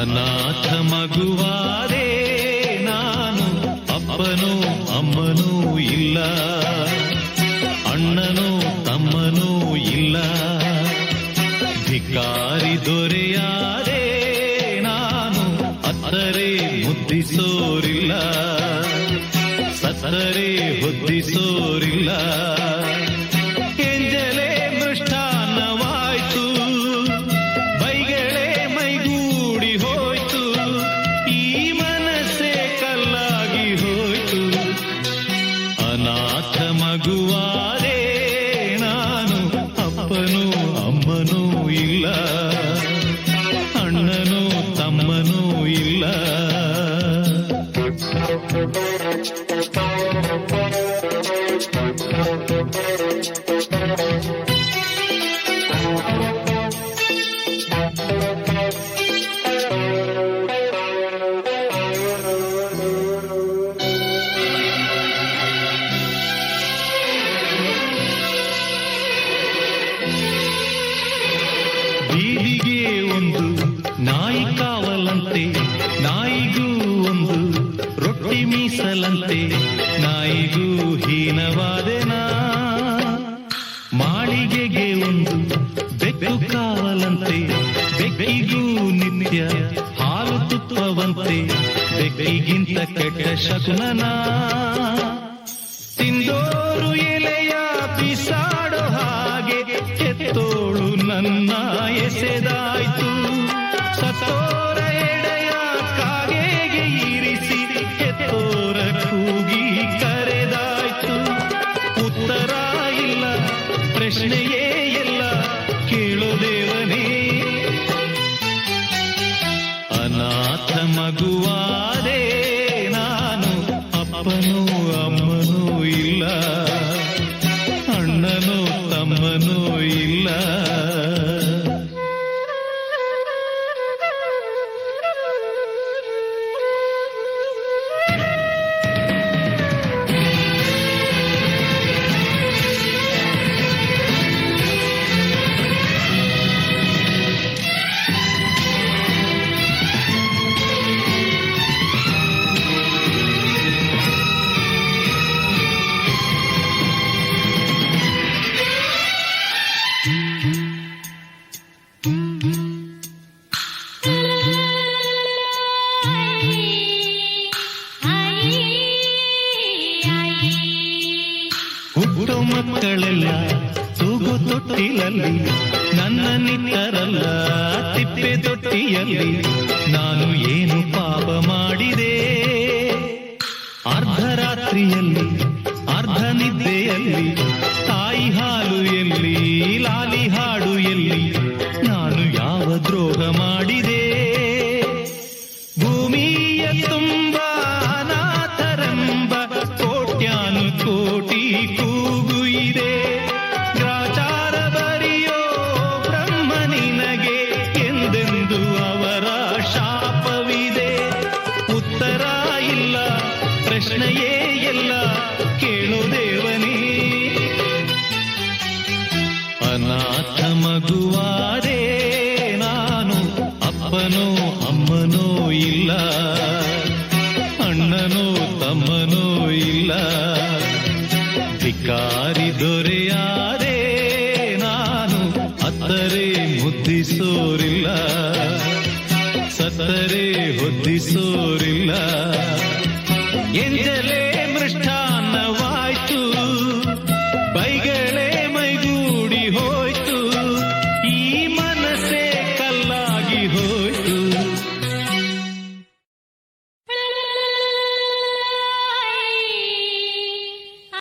ಅನಾಥ ಮಗುವಾದೆ ನಾನು, ಅಪ್ಪನೂ ಅಮ್ಮನೂ ಇಲ್ಲ, ಅಣ್ಣನೂ ತಮ್ಮನೂ ಇಲ್ಲ. ಭಿಕಾರಿ ದೊರೆಯಾದೆ ನಾನು, ಅತ್ತರೆ ಮುದ್ದಿಸೋರಿಲ್ಲ, ಸತ್ತರೆ ಹೊದ್ದಿಸೋರಿಲ್ಲ. ಎಂಜಲೇ ಮೃಷ್ಟಾನ್ನವಾಯ್ತು, ಬೈಗಳೇ ಮೈಗೂಡಿ ಹೋಯ್ತು, ಈ ಮನಸ್ಸೇ ಕಲ್ಲಾಗಿ ಹೋಯ್ತು. ಅನಾಥ ಮಗುವಾದೆ ನಾನು, ಅಪ್ಪನೂ ಅಮ್ಮನೂ ಇಲ್ಲ, ಅಣ್ಣನೂ ತಮ್ಮನೂ ಇಲ್ಲ. ಬೀದಿಗೆ ಒಂದು ನಾಯಿ ಕಾವಲಂತೆ, ನಾಯಿಗೂ ಒಂದು ರೊಟ್ಟಿ ಮೀಸಲಂತೆ, ನಾಯಿಗೂ ಹೀನವಾದೆನಾ. ಮಾಳಿಗೆಗೆ ಒಂದು ಬೆಕ್ಕು ಕಾವಲಂತೆ, ಬೆಕ್ಕಿಗೂ ನಿತ್ಯ ಹಾಲು ತುಪ್ಪವಂತೆ, ಬೆಕ್ಕಿಗಿಂತ ಕೆಟ್ಟ ಶಕುನನ. ತಿಂದೋರು ಎಲೆಯ ಬಿಸಾಡೋ ಹಾಗೆ ಎತ್ತೋಳು ನನ್ನ ಎಸೆದಾಯ್ತು. ಸತ್ತೋರ ಎಡೆಯ ಕಾಗೆಗೆ ಇರಿಸಿ ಎತ್ತೋರ ಕೂಗಿ ಕರೆದಾಯ್ತು. ಉತ್ತರ ಇಲ್ಲ, ಪ್ರಶ್ನೆಯೇ ಎಲ್ಲ, ಕೇಳೋ ದೇವನೇ. ಅನಾಥ ಮಗುವಾದೆ ನಾನು, ಅಪ್ಪನೂ ಅಮ್ಮನೂ ಇಲ್ಲ, ಅಣ್ಣನೂ ತಮ್ಮನೂ ಇಲ್ಲ. ಹುಟ್ಟೋ ಮಕ್ಕಳೆಲ್ಲ ತೂಗು ತೊಟ್ಟಿಲಲ್ಲಿ, ನನ್ನ ನಿತ್ತರಲ್ಲ ತಿಪ್ಪೆ ತೊಟ್ಟಿಯಲ್ಲಿ. ನಾನು ಏನು ಪಾಪ ಮಾಡಿದೆ? ಅರ್ಧರಾತ್ರಿಯಲ್ಲಿ ಅರ್ಧ ನಿದ್ದೆಯಲ್ಲಿ, ತಾಯಿ ಹಾಲು ಎಲ್ಲಿ, ಲಾಲಿ ಹಾಡು ಎಲ್ಲಿ, ನಾನು ಯಾವ ದ್ರೋಹ ಮಾಡಿದೆ? ಭೂಮಿಯ ತುಂಬ ಅನಾಥರೆಂಬ ಕೋಟ್ಯಾನು ಕೋಟಿ ಕೂಗು ಇದೆ. ಗ್ರಾಚಾರ ಬರಿಯೋ ಬ್ರಹ್ಮ ನಿನಗೆ ಎಂದೆಂದು ಅವರ ಶಾಪವಿದೆ. ಉತ್ತರ ಇಲ್ಲ, ಪ್ರಶ್ನೆಯೇ ಎಲ್ಲ, ಕೇಳೋ ದೇವನೇ. ಅನಾಥ ಮಗುವಾದೆ ನಾನು, ಅಪ್ಪನೋ ಅಮ್ಮನೋ ಇಲ್ಲ, ಅಣ್ಣನೋ ತಮ್ಮನೋ ಇಲ್ಲ. ಭಿಕಾರಿ ದೊರೆಯಾದೆ ನಾನು, ಅತ್ತರೆ ಮುದ್ದಿಸೋರಿಲ್ಲ, ಸತ್ತರೆ ಹೊದ್ದಿಸೋರಿಲ್ಲ. ಎಂಜಲೇ